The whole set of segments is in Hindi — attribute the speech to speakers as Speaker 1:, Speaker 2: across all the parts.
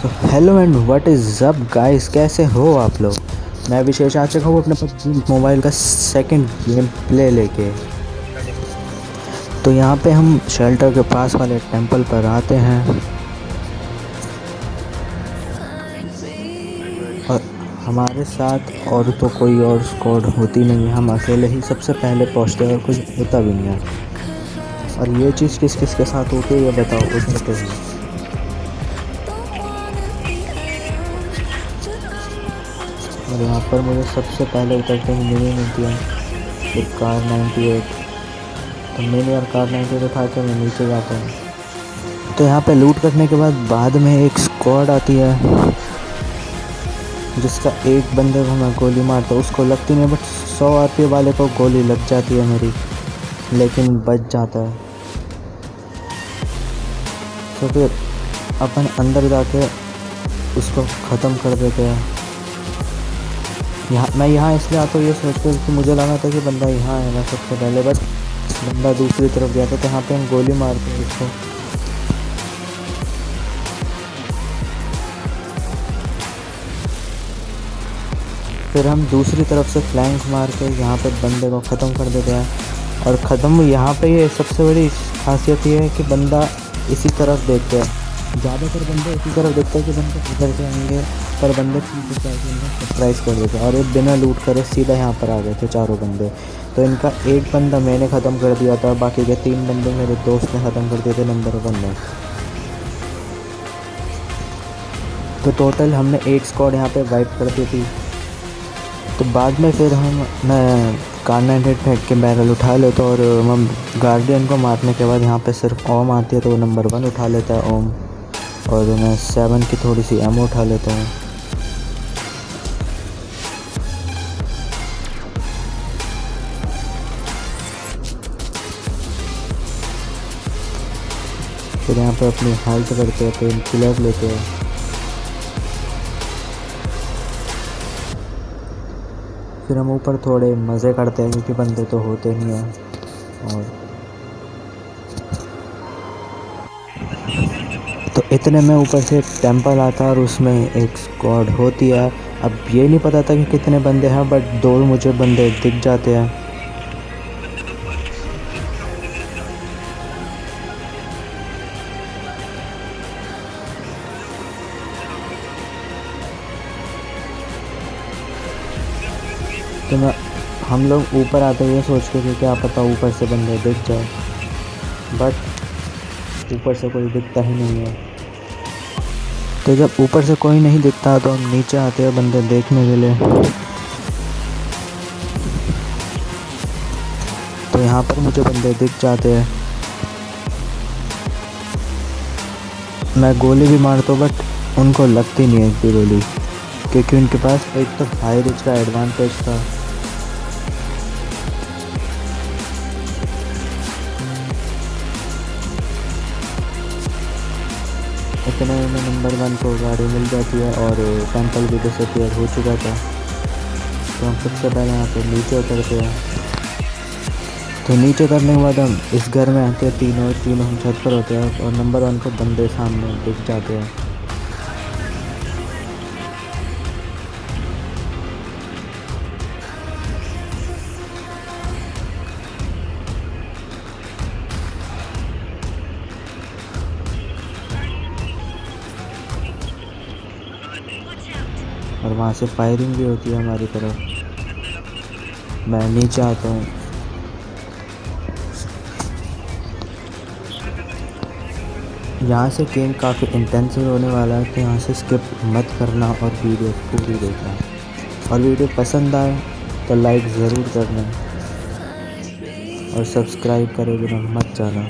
Speaker 1: तो hello and what is up guys, कैसे हो आप लोग। मैं विशेष आ चुका हूँ अपने पबजी मोबाइल का सेकंड गेम प्ले लेके। तो यहाँ पे हम शेल्टर के पास वाले टेंपल पर आते हैं और हमारे साथ और तो कोई और स्क्वाड होती नहीं है, हम अकेले ही सबसे पहले पहुँचते हैं और कुछ होता भी नहीं है। और ये चीज़ किस किस के साथ होती है ये बताओ उधर पे ही। और यहाँ पर मुझे सबसे पहले उतरते ही मिनी मिलती है, फिर कार 98। तो मिनी और कार 98 उठा के मैं नीचे जाता हूँ। तो यहाँ पे लूट करने के बाद में एक स्क्वाड आती है जिसका एक बंदे को मैं गोली मारता हूँ, उसको लगती नहीं, बट 100 आरपी वाले को गोली लग जाती है मेरी, लेकिन बच जाता है। तो फिर अपन अंदर जाके उसको ख़त्म कर देते हैं। मैं यहाँ इसलिए आता हूँ ये सोच कर कि मुझे लगा था कि बंदा यहाँ आएगा सबसे पहले, बट बंदा दूसरी तरफ गया था। तो यहाँ पे हम गोली मारते हैं उसको। फिर हम दूसरी तरफ से फ्लैंक मार के यहाँ पे बंदे को ख़त्म कर देते हैं। और ख़त्म यहाँ पे ये सबसे बड़ी खासियत ये है कि बंदा इसी तरफ देखते हैं, ज़्यादातर बंदे इसी तरफ देखते हैं कि बंदे इधर से आएंगे, पर बंदे पीछे से आके इनको सरप्राइज़ कर देते हैं। और ये बिना लूट करे सीधा यहाँ पर आ गए थे चारों बंदे। तो इनका एक बंदा मैंने ख़त्म कर दिया था, बाकी के 3 बंदे मेरे दोस्त ने ख़त्म कर दिए थे नंबर 1 में। तो टोटल हमने 1 स्क्वाड यहाँ पे वाइप कर दी थी। तो बाद में फिर मैं कार 98 फेंक के बैरल उठा लेता हूँ और हम गार्डियन को मारने के बाद यहाँ पे सिर्फ ओम आती है तो वो नंबर 1 उठा लेता है ओम, और मैं 7 की थोड़ी सी एमो उठा लेता हूँ। फिर यहाँ पे अपनी हेल्थ करते हैं, पेन किलर लेते हैं। फिर हम ऊपर थोड़े मज़े करते हैं क्योंकि बंदे तो होते नहीं हैं। और तो इतने में ऊपर से टेंपल आता है और उसमें एक स्क्वाड होती है। अब ये नहीं पता था कि कितने बंदे हैं, बट 2 मुझे बंदे दिख जाते हैं। तो हम लोग ऊपर आते हुए सोच के कि क्या पता ऊपर से बंदे दिख जाए, बट ऊपर से कोई दिखता ही नहीं है। तो जब ऊपर से कोई नहीं दिखता तो हम नीचे आते हैं बंदे देखने के लिए। तो यहाँ पर मुझे बंदे दिख जाते हैं, मैं गोली भी मारता हूँ बट उनको लगती नहीं है एक भी गोली, क्योंकि उनके पास एक तो फायर रेंज का एडवांटेज था। इतने में नंबर 1 को गाड़ी मिल जाती है और टेंपल भी डिसअपीयर हो चुका था। तो हम सबसे पहले यहाँ पे नीचे उतरते हैं। तो नीचे उतरने के बाद हम इस घर में आते हैं, तीनों हम छत पर होते हैं और नंबर 1 को बंदे सामने दिख जाते हैं। और वहाँ से फायरिंग भी होती है हमारी तरफ। मैं नीचे आता हूँ। यहाँ से गेम काफ़ी इंटेंसिव होने वाला है, तो यहाँ से स्किप मत करना और वीडियो पूरी देखना। और वीडियो पसंद आए तो लाइक ज़रूर करना और सब्सक्राइब करे बिना मत जाना।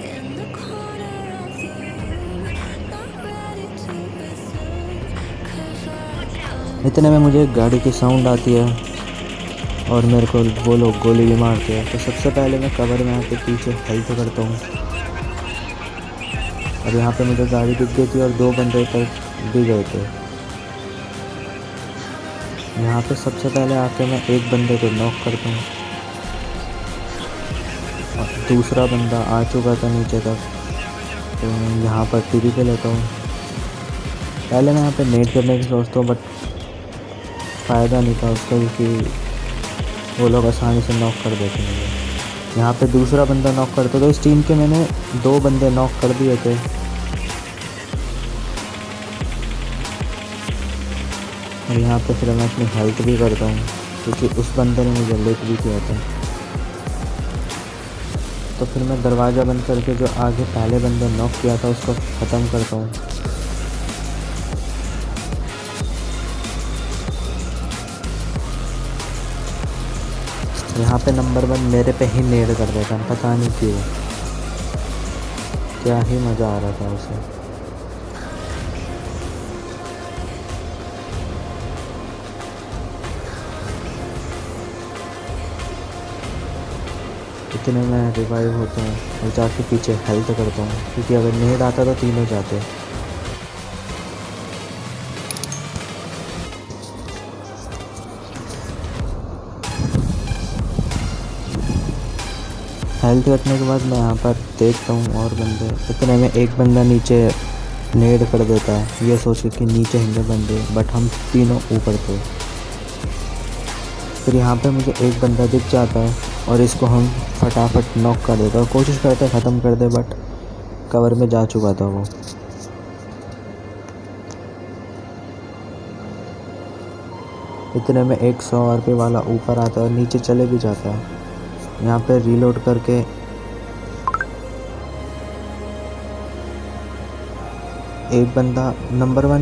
Speaker 1: इतने में मुझे गाड़ी की साउंड आती है और मेरे को वो लोग गोली भी मारते हैं। तो सबसे पहले मैं कवर में आके पीछे हेल्थ करता हूँ और यहाँ पे मुझे गाड़ी दिख गई थी और 2 बंदे तक भी गए थे। यहाँ पे सबसे पहले आके मैं एक बंदे को नॉक करता हूँ और दूसरा बंदा आ चुका था नीचे तक, तो यहाँ पर टीवी पे लेता हूँ। पहले मैं यहाँ पे नेट करने की सोचता हूँ, बट फ़ायदा नहीं था उसका, क्योंकि वो लोग आसानी से नॉक कर देते मुझे। यहाँ पे दूसरा बंदा नॉक करता, तो इस टीम के मैंने 2 बंदे नॉक कर दिए थे। और यहाँ पे फिर मैं अपनी हेल्प भी करता हूँ, क्योंकि उस बंदे ने मुझे लेट भी किया था। तो फिर मैं दरवाज़ा बंद करके जो आगे पहले बंदे नॉक किया था उसको ख़त्म करता हूँ। यहाँ पे नंबर 1 मेरे पे ही नेड कर देता, पता नहीं क्यों, क्या ही मज़ा आ रहा था उसे। इतने में रिवाइव होता हूँ और जाके पीछे हेल्थ करता हूँ, क्योंकि अगर नेड आता तो तीनों जाते। हेल्थ कटने के बाद मैं यहाँ पर देखता हूँ और बंदे, इतने में एक बंदा नीचे नेड कर देता है, ये सोच के कि नीचे होंगे बंदे, बट हम तीनों ऊपर थे। फिर यहाँ पे मुझे एक बंदा दिख जाता है और इसको हम फटाफट नॉक कर देते और कोशिश करते हैं ख़त्म कर दे, बट कवर में जा चुका था वो। इतने में एक 100 RP वाला ऊपर आता है और नीचे चले भी जाता है। यहाँ पे रीलोड करके एक बंदा नंबर 1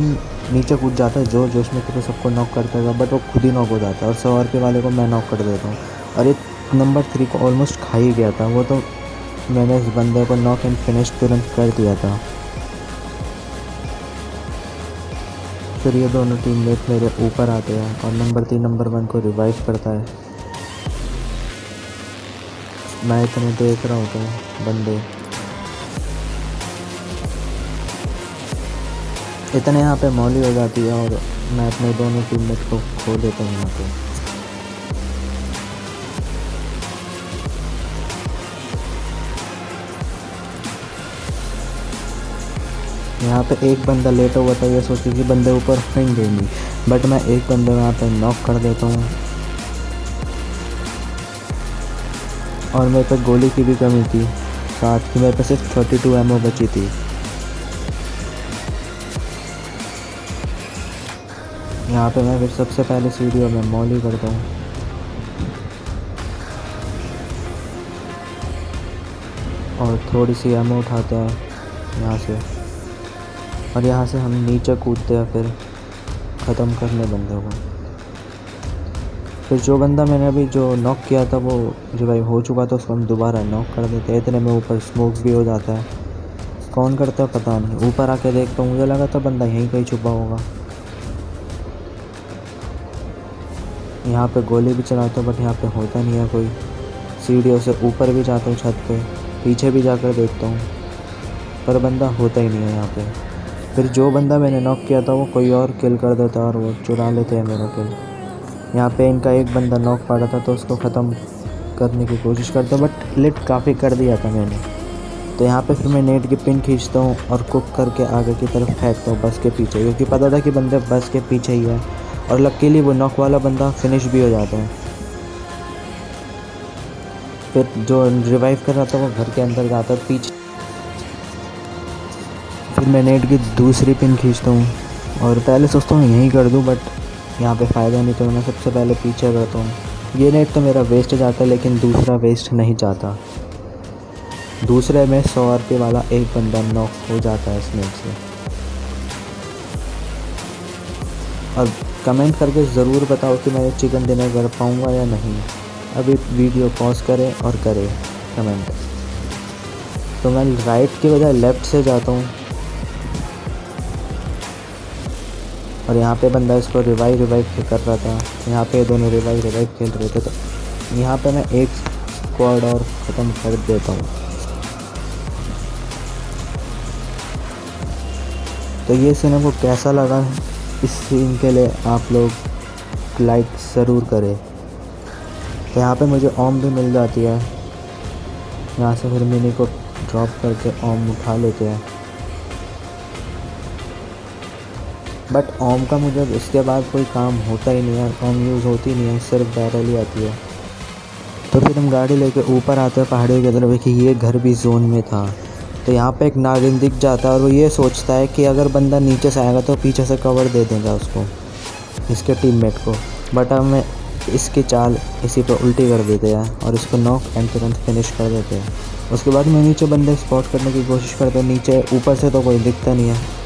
Speaker 1: नीचे कूद जाता है, जो जोश में तो सबको नॉक करता है, बट वो खुद ही नॉक हो जाता है और 100 RP वाले को मैं नॉक कर देता हूँ। और एक नंबर 3 को ऑलमोस्ट खा ही गया था वो, तो मैंने इस बंदे को नॉक एंड फिनिश तुरंत कर दिया था। फिर ये दोनों टीममेट मेरे ऊपर आते हैं और नंबर 3 नंबर 1 को रिवाइव करता है। मैं इतने देख रहा हूँ तो बंदे इतने यहाँ पे मौली हो जाती है और मैं अपने दोनों टीममेट को खो देता हूँ यहाँ पे। यहाँ पे एक बंदा लेटा हुआ था, ये सोचते कि बंदे ऊपर होंगे नहीं, बट मैं एक बंदे यहाँ पे नॉक कर देता हूँ और मेरे पे गोली की भी कमी थी, साथ ही मेरे पे सिर्फ 32 एमओ बची थी। यहाँ पे मैं फिर सबसे पहले सीढ़ियों में मौली करता हूँ और थोड़ी सी एमओ उठाते हैं यहाँ से, और यहाँ से हम नीचे कूदते हैं फिर ख़त्म करने बंदे को। फिर जो बंदा मैंने अभी जो नॉक किया था वो रिवाइव हो चुका था, उसको हम दोबारा नॉक कर देते हैं। इतने में ऊपर स्मोक भी हो जाता है, कौन करता है पता नहीं। ऊपर आके देखता हूँ, मुझे लगा था बंदा यहीं कहीं छुपा होगा। यहाँ पे गोली भी चलाता हूँ, बट यहाँ पे होता नहीं है कोई। सीढ़ियों से ऊपर भी जाता हूँ छत पे, पीछे भी जाकर देखता हूँ, पर बंदा होता ही नहीं है यहाँ पे। फिर जो बंदा मैंने नॉक किया था वो कोई और किल कर देता है और वो चुरा लेते हैं मेरा किल। यहाँ पे इनका एक बंदा नॉक पड़ा था तो उसको ख़त्म करने की कोशिश करता हूँ, बट लिट काफ़ी कर दिया था मैंने। तो यहाँ पे फिर मैं नेट की पिन खींचता हूँ और कुक करके आगे की तरफ फेंकता हूँ बस के पीछे, क्योंकि पता था कि बंदे बस के पीछे ही है। और लकीली वो नॉक वाला बंदा फिनिश भी हो जाता है। फिर जो रिवाइव कर रहा था वो घर के अंदर जाता है पीछे। फिर मैं नेट की दूसरी पिन खींचता हूँ और पहले सोचता हूँ यहीं कर दूँ, बट यहाँ पे फ़ायदा नहीं, तो मैं सबसे पहले पीछे करता हूँ। ये नेट तो मेरा वेस्ट जाता है, लेकिन दूसरा वेस्ट नहीं जाता। दूसरे में 100 RP वाला एक बंदा नॉक हो जाता है इस नेट से। और कमेंट करके ज़रूर बताओ कि मैं चिकन डिनर कर पाऊँगा या नहीं। अभी वीडियो पॉज करें और करें कमेंट। तो मैं राइट के बजाय लेफ़्ट से जाता हूँ और यहाँ पे बंदा इसको रिवाइव कर रहा था। यहाँ पे दोनों रिवाइव खेल रहे थे, तो यहाँ पे मैं एक स्क्वाड और ख़त्म कर देता हूँ। तो ये सीन आपको कैसा लगा, इस सीन के लिए आप लोग लाइक ज़रूर करें। तो यहाँ पे मुझे ओम भी मिल जाती है, यहाँ से फिर मिनी को ड्रॉप करके ओम उठा लेते हैं। बट ओम का मुझे इसके बाद कोई काम होता ही नहीं है, ओम यूज़ होती नहीं है, सिर्फ बैरल ही आती है। तो फिर हम गाड़ी लेके ऊपर आते हैं पहाड़ियों की तरफ कि ये घर भी जोन में था। तो यहाँ पे एक नागिन दिख जाता है और वो ये सोचता है कि अगर बंदा नीचे से आएगा तो पीछे से कवर दे देगा उसको, इसके टीममेट को। बट हमें इसकी चाल इसी पर उल्टी कर देते हैं और इसको नॉक एंड तुरंत फिनिश कर देते हैं। उसके बाद मैं नीचे बंदे स्पॉट करने की कोशिश करता हूँ, नीचे ऊपर से तो कोई दिखता नहीं है।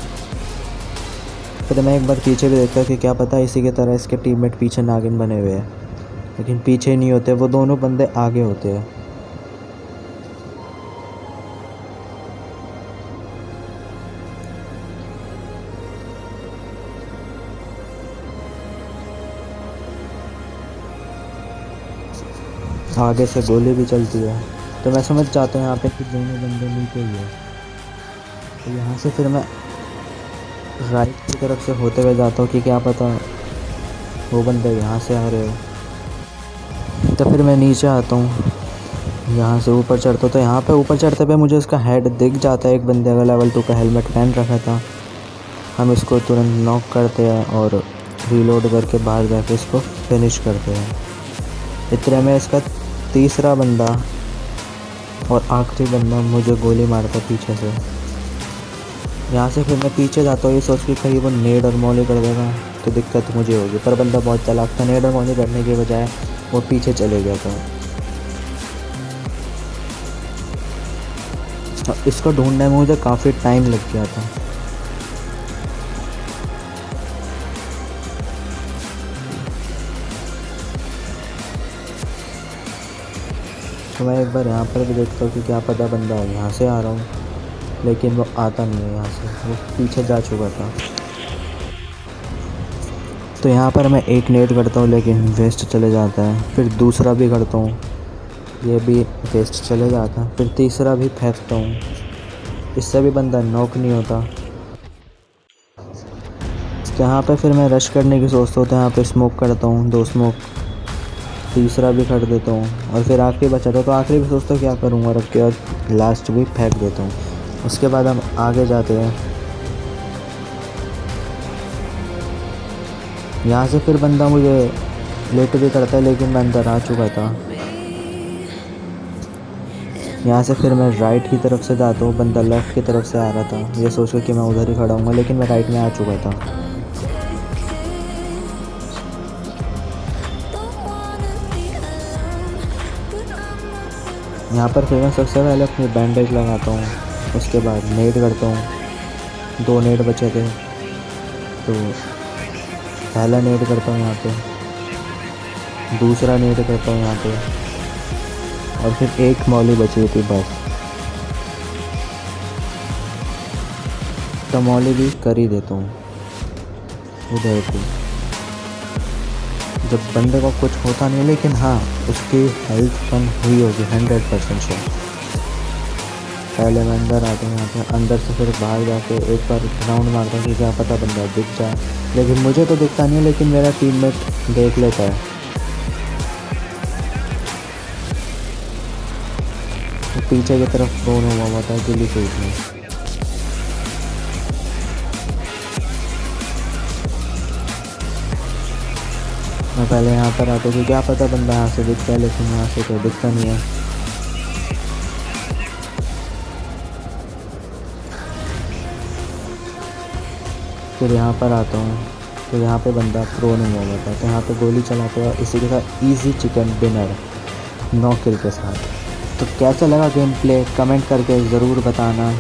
Speaker 1: फिर मैं एक बार पीछे भी देखता कि क्या पता इसी की तरह इसके टीममेट पीछे नागिन बने हुए हैं, लेकिन पीछे नहीं होते, वो दोनों बंदे आगे होते हैं। आगे से गोली भी चलती है, तो मैं समझ जाता हूँ यहाँ पे कि दोनों बंदे नीचे ही है। तो यहाँ से फिर मैं राइट की तरफ से होते हुए जाता हूँ कि क्या पता वो बंदे यहाँ से आ रहे हो। तो फिर मैं नीचे आता हूँ, यहाँ से ऊपर चढ़ता हूँ। तो यहाँ पे ऊपर चढ़ते पे मुझे इसका हेड दिख जाता है, एक बंदे का लेवल 2 का हेलमेट पहन रखा था। हम इसको तुरंत नॉक करते हैं और रीलोड करके बाहर जाके इसको फिनिश करते हैं। इतने में इसका तीसरा बंदा और आखिरी बंदा मुझे गोली मारता पीछे से। यहाँ से फिर मैं पीछे जाता हूँ ये सोच के कहीं वो नेड और मौली कर देगा तो दिक्कत मुझे होगी, पर बंदा बहुत चालाक था, नेड और मौली करने के बजाय वो पीछे चले गया था। और इसको ढूंढने में मुझे काफ़ी टाइम लग गया था। तो मैं एक बार यहाँ पर भी देखता हूँ कि क्या पता बंदा यहाँ से आ रहा हूँ, लेकिन वो आता नहीं है, यहाँ से वो पीछे जा चुका था। तो यहाँ पर मैं एक नेट करता हूँ लेकिन वेस्ट चले जाता है, फिर दूसरा भी करता हूँ, ये भी वेस्ट चले जाता है, फिर तीसरा भी फेंकता हूँ, इससे भी बंदा नॉक नहीं होता। तो यहाँ पे फिर मैं रश करने की सोचता हूँ, तो यहाँ पे स्मोक करता हूँ, 2 स्मोक, तीसरा भी कर देता हूँ और फिर आखिरी बचा था, तो आखिरी भी सोचता हूँ क्या करूँगा, रख के और लास्ट भी फेंक देता हूँ। उसके बाद हम आगे जाते हैं। यहाँ से फिर बंदा मुझे लेट भी करता है लेकिन मैं अंदर आ चुका था। यहाँ से फिर मैं राइट की तरफ से जाता हूँ, बंदा लेफ़्ट की तरफ से आ रहा था, ये सोच के मैं उधर ही खड़ा हूँगा, लेकिन मैं राइट में आ चुका था। यहाँ पर फिर मैं सबसे पहले अपनी बैंडेज लगाता हूँ, उसके बाद नेट करता हूँ, 2 नेट बचे थे तो पहला नेट करता हूँ यहाँ पे, दूसरा नेट करता हूँ यहाँ पे, और फिर एक मौली बची थी बस, तो मौली भी कर ही देता हूँ उधर को, जब बंदे को कुछ होता नहीं, लेकिन हाँ उसकी हेल्थ कम हुई होगी 100% से। पहले मैं अंदर आता हूँ, यहाँ पे अंदर से फिर बाहर जाके एक बार राउंड मारता हूँ कि क्या पता बंदा दिख जाए, लेकिन मुझे तो दिखता नहीं है, लेकिन मेरा टीममेट देख लेता है। तो पीछे की तरफ फ़ोन हुआ था गिली सूट में। मैं पहले यहाँ पर आता हूँ कि क्या पता बंदा यहाँ से दिखता है, लेकिन यहाँ से तो दिखता नहीं है। फिर यहाँ पर आता हूँ तो यहाँ पे बंदा प्रो नहीं हुआ था, तो यहाँ पे गोली चलाते हैं, इसी के साथ इजी चिकन डिनर 9 किल के साथ। तो कैसा लगा गेम प्ले कमेंट करके ज़रूर बताना।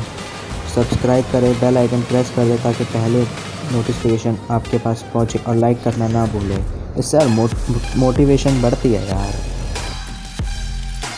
Speaker 1: सब्सक्राइब करें, बेल आइकन प्रेस कर दें ताकि पहले नोटिफिकेशन आपके पास पहुँचे, और लाइक करना ना भूलें, इससे यार मोटिवेशन बढ़ती है यार।